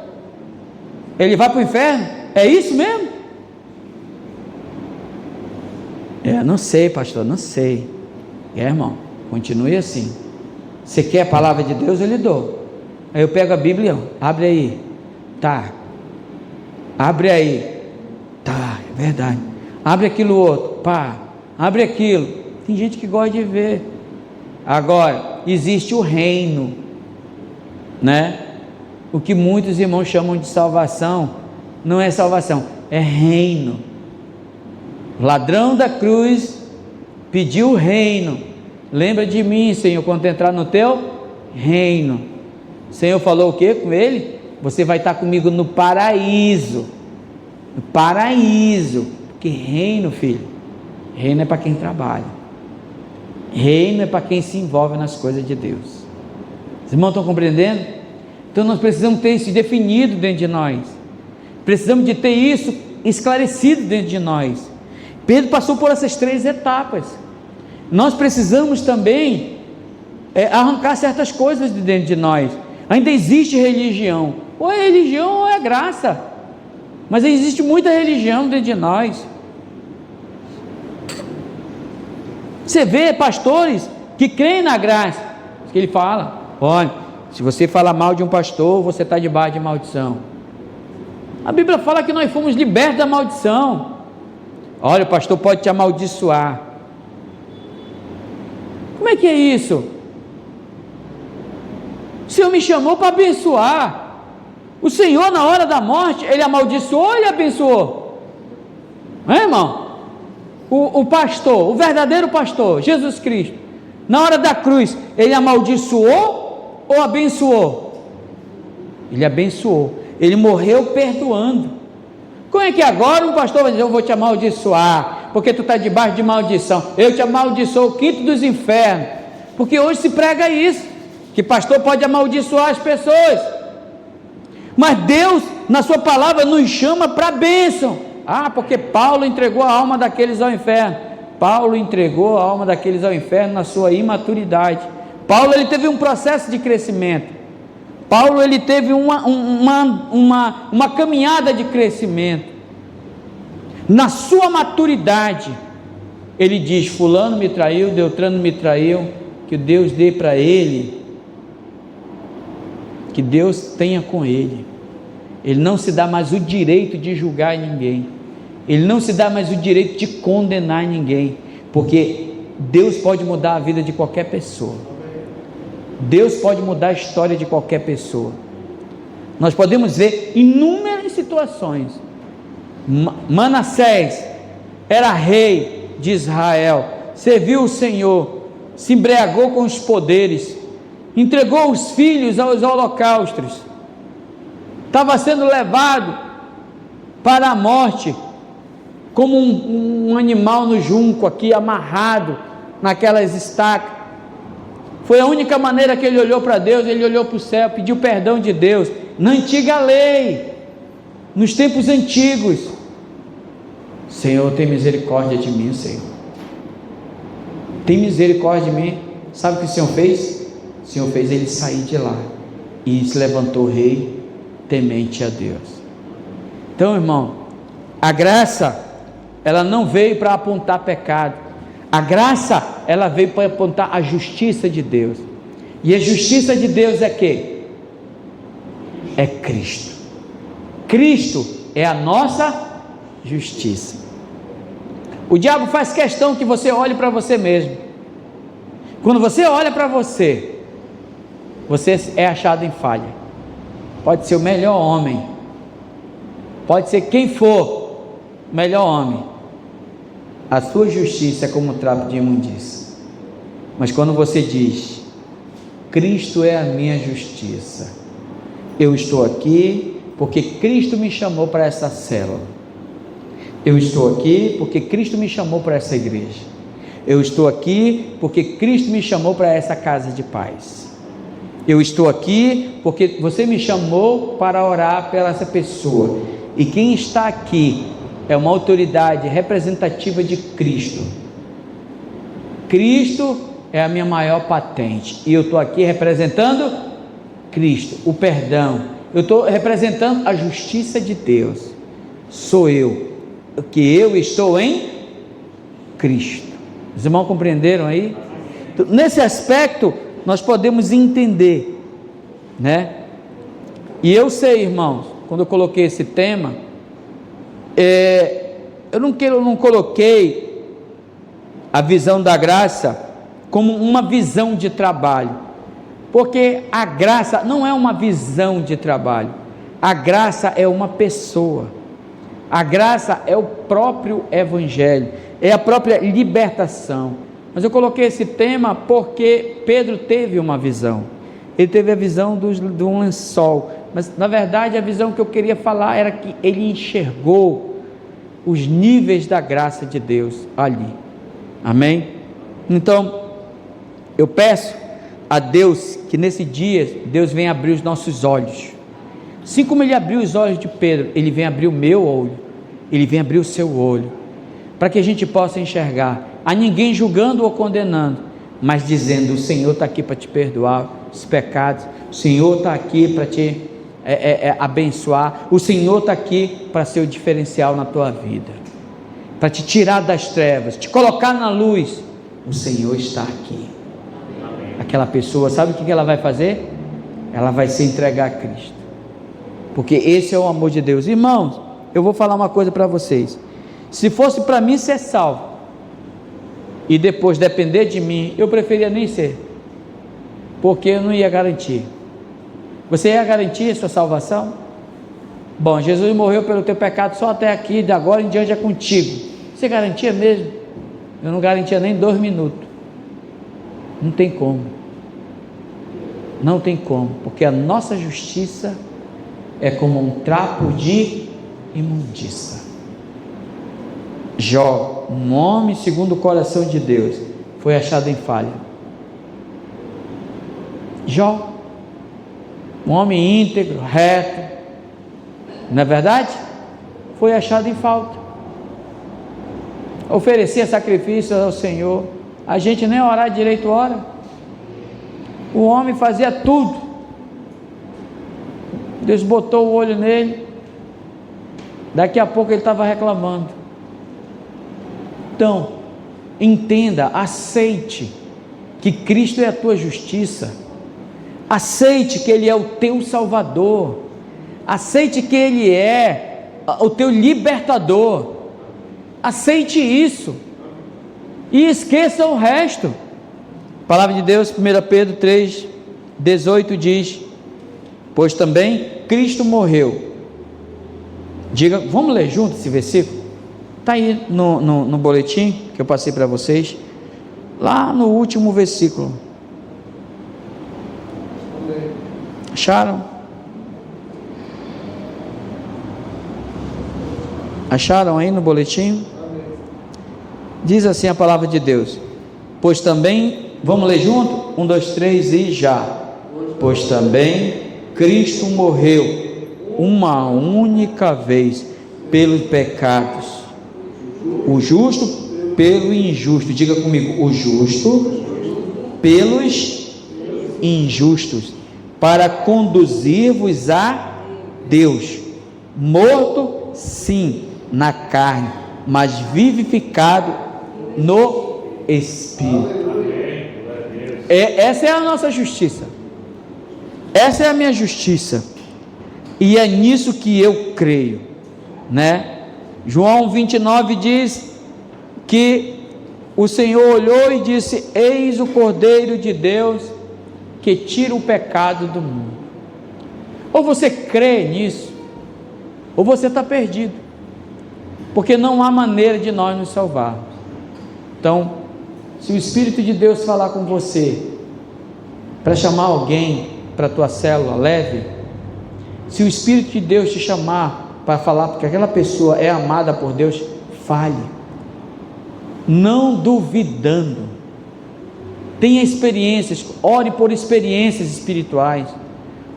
Ele vai para o inferno? É isso mesmo? Não sei, pastor, não sei. Irmão, continue assim. Você quer a palavra de Deus, eu lhe dou. Aí eu pego a Bíblia, abre aí. Tá. Abre aí. Tá, é verdade. Abre aquilo outro. Pá. Abre aquilo. Tem gente que gosta de ver. Agora, existe o reino, né? O que muitos irmãos chamam de salvação, não é salvação, é reino. O ladrão da cruz pediu o reino. Lembra de mim, Senhor, quando entrar no teu reino. O Senhor falou o que com ele? Você vai estar comigo no paraíso. No paraíso. Porque reino, filho, reino é para quem trabalha. Reino é para quem se envolve nas coisas de Deus. Os irmãos estão compreendendo? Então nós precisamos ter isso definido dentro de nós. Precisamos de ter isso esclarecido dentro de nós. Pedro passou por essas 3 etapas. Nós precisamos também arrancar certas coisas de dentro de nós. Ainda existe religião. Ou é religião ou é graça. Mas existe muita religião dentro de nós. Você vê pastores que creem na graça. Que ele fala: olha, se você falar mal de um pastor, você está debaixo de maldição. A Bíblia fala que nós fomos libertos da maldição. Olha, o pastor pode te amaldiçoar. Como é que é isso? O Senhor me chamou para abençoar. O Senhor, na hora da morte, ele amaldiçoou ou ele abençoou? Não é, irmão? O pastor, o verdadeiro pastor, Jesus Cristo, na hora da cruz, ele amaldiçoou ou abençoou? Ele abençoou. Ele morreu perdoando. Como é que agora um pastor vai dizer: eu vou te amaldiçoar, porque tu está debaixo de maldição, eu te amaldiçoo, o quinto dos infernos? Porque hoje se prega isso, que pastor pode amaldiçoar as pessoas. Mas Deus, na sua palavra, nos chama para a bênção. Porque Paulo entregou a alma daqueles ao inferno. Paulo entregou a alma daqueles ao inferno na sua imaturidade. Paulo, ele teve um processo de crescimento. Paulo, ele teve uma caminhada de crescimento. Na sua maturidade, ele diz: fulano me traiu, Beltrano me traiu, que Deus dê para ele, que Deus tenha com ele. Ele não se dá mais o direito de julgar ninguém. Ele não se dá mais o direito de condenar ninguém, porque Deus pode mudar a vida de qualquer pessoa. Deus pode mudar a história de qualquer pessoa. Nós podemos ver inúmeras situações. Manassés era rei de Israel, serviu o Senhor, se embriagou com os poderes, entregou os filhos aos holocaustos, estava sendo levado para a morte, como um animal no junco aqui, amarrado naquelas estacas. Foi a única maneira que ele olhou para Deus. Ele olhou para o céu, pediu perdão de Deus, na antiga lei, nos tempos antigos. Senhor, tem misericórdia de mim, Senhor, tem misericórdia de mim. Sabe o que o Senhor fez? O Senhor fez ele sair de lá e se levantou rei temente a Deus. Então, irmão, a graça, ela não veio para apontar pecado. A graça, ela veio para apontar a justiça de Deus. E a justiça de Deus é quê? É Cristo. Cristo é a nossa justiça. O diabo faz questão que você olhe para você mesmo. Quando você olha para você, você é achado em falha. Pode ser o melhor homem, pode ser quem for, melhor homem. A sua justiça é como um trapo de imundícia. Mas quando você diz: Cristo é a minha justiça, eu estou aqui porque Cristo me chamou para essa célula, eu estou aqui porque Cristo me chamou para essa igreja, Eu estou aqui porque Cristo me chamou para essa casa de paz. Eu estou aqui porque você me chamou para orar pela essa pessoa. E quem está aqui é uma autoridade representativa de Cristo. Cristo é a minha maior patente. E eu estou aqui representando Cristo, o perdão. Eu estou representando a justiça de Deus. Sou eu, que eu estou em Cristo. Os irmãos compreenderam aí? Então, nesse aspecto, nós podemos entender, né? E eu sei, irmãos, quando eu coloquei esse tema, eu não coloquei a visão da graça como uma visão de trabalho, porque a graça não é uma visão de trabalho, a graça é uma pessoa, a graça é o próprio Evangelho, é a própria libertação. Mas eu coloquei esse tema porque Pedro teve uma visão, ele teve a visão de um lençol, mas na verdade a visão que eu queria falar era que ele enxergou os níveis da graça de Deus ali, amém? Então, eu peço a Deus que nesse dia, Deus venha abrir os nossos olhos, assim como Ele abriu os olhos de Pedro, Ele vem abrir o meu olho, Ele vem abrir o seu olho, para que a gente possa enxergar, a ninguém julgando ou condenando, mas dizendo: o Senhor está aqui para te perdoar os pecados, o Senhor está aqui para te abençoar, o Senhor está aqui para ser o diferencial na tua vida, para te tirar das trevas, te colocar na luz. O Senhor está aqui. Aquela pessoa, sabe o que ela vai fazer? Ela vai se entregar a Cristo, porque esse é o amor de Deus. Irmãos, eu vou falar uma coisa para vocês: se fosse para mim ser salvo e depois depender de mim, eu preferia nem ser, porque eu não ia garantir. Você ia garantir a sua salvação? Bom, Jesus morreu pelo teu pecado só até aqui, de agora em diante é contigo. Você garantia mesmo? Eu não garantia nem 2 minutos. Não tem como. Não tem como, porque a nossa justiça é como um trapo de imundícia. Jó, um homem segundo o coração de Deus, foi achado em falha. Jó, um homem íntegro, reto, não é verdade? Foi achado em falta. Oferecia sacrifícios ao Senhor, a gente nem orar direito ora. O homem fazia tudo. Deus botou o olho nele, daqui a pouco ele estava reclamando. Então, entenda, aceite que Cristo é a tua justiça, aceite que Ele é o teu Salvador, aceite que Ele é o teu libertador, aceite isso, e esqueça o resto. A palavra de Deus, 1 Pedro 3,18 diz: pois também Cristo morreu. Diga, vamos ler junto esse versículo? Está aí no boletim que eu passei para vocês, lá no último versículo. Acharam? Acharam aí no boletim? Diz assim a palavra de Deus: pois também, vamos ler junto? 1, 2, 3 e já. Pois também Cristo morreu uma única vez pelos pecados, o justo pelo injusto. Diga comigo: o justo pelos injustos, para conduzir-vos a Deus, morto sim na carne, mas vivificado no Espírito. Essa é a nossa justiça, essa é a minha justiça, e é nisso que eu creio, né? João 29 diz que o Senhor olhou e disse: eis o Cordeiro de Deus que tira o pecado do mundo. Ou você crê nisso, ou você está perdido, porque não há maneira de nós nos salvarmos. Então, se o Espírito de Deus falar com você para chamar alguém para a tua célula, leve. Se o Espírito de Deus te chamar para falar porque aquela pessoa é amada por Deus, fale. não duvidando. Tenha experiências, ore por experiências espirituais,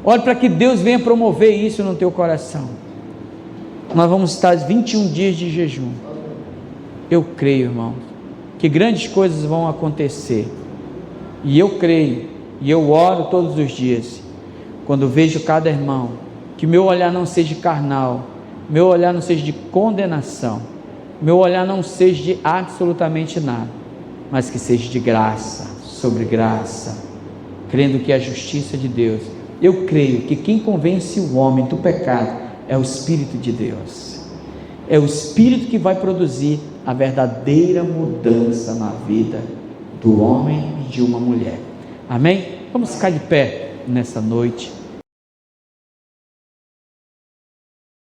ore para que Deus venha promover isso no teu coração. Nós vamos estar 21 dias de jejum. Eu creio, irmãos, que grandes coisas vão acontecer, e eu creio, e eu oro todos os dias, quando vejo cada irmão, que meu olhar não seja carnal, meu olhar não seja de condenação, meu olhar não seja de absolutamente nada, mas que seja de graça, sobre graça, crendo que é a justiça de Deus. Eu creio que quem convence o homem do pecado é o Espírito de Deus, é o Espírito que vai produzir a verdadeira mudança na vida do homem e de uma mulher. Amém? Vamos ficar de pé nessa noite.